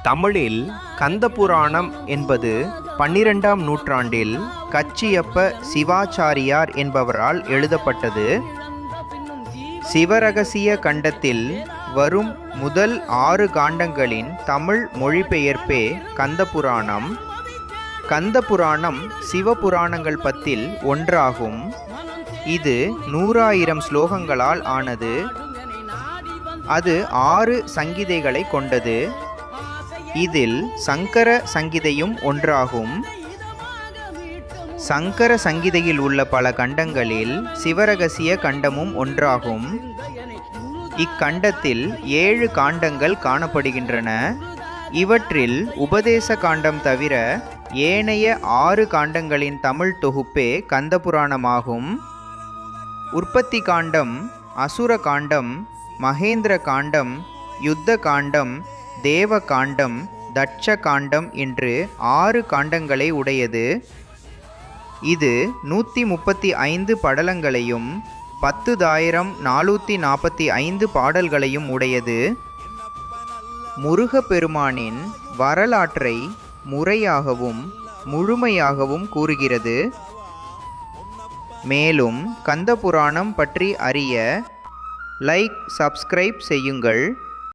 தமிழில் கந்தபுராணம் என்பது 12ஆம் நூற்றாண்டில் கச்சியப்ப சிவாச்சாரியார் என்பவரால் எழுதப்பட்டது. சிவரகசிய கண்டத்தில் வரும் முதல் 6 காண்டங்களின் தமிழ் மொழிபெயர்ப்பே கந்தபுராணம். கந்தபுராணம் சிவபுராணங்கள் 10ல் ஒன்றாகும். இது 100,000 ஸ்லோகங்களால் ஆனது. அது 6 சங்கீதைகளை கொண்டது. இதில் சங்கர சங்கீதையும் ஒன்றாகும். சங்கர சங்கீதையில் உள்ள பல கண்டங்களில் சிவரகசிய கண்டமும் ஒன்றாகும். இக்கண்டத்தில் 7 காண்டங்கள் காணப்படுகின்றன. இவற்றில் உபதேச காண்டம் தவிர ஏனைய 6 காண்டங்களின் தமிழ் தொகுப்பே கந்தபுராணமாகும். உற்பத்தி காண்டம், அசுர காண்டம், மகேந்திர காண்டம், யுத்த காண்டம், தேவ காண்டம், தட்ச காண்டம் என்று 6 காண்டங்களை உடையது. இது 135 படலங்களையும் 10,445 பாடல்களையும் உடையது. முருகப்பெருமானின் வரலாற்றை முறையாகவும் முழுமையாகவும் கூறுகிறது. மேலும் கந்தபுராணம் பற்றி அறிய லைக், சப்ஸ்கிரைப் செய்யுங்கள்.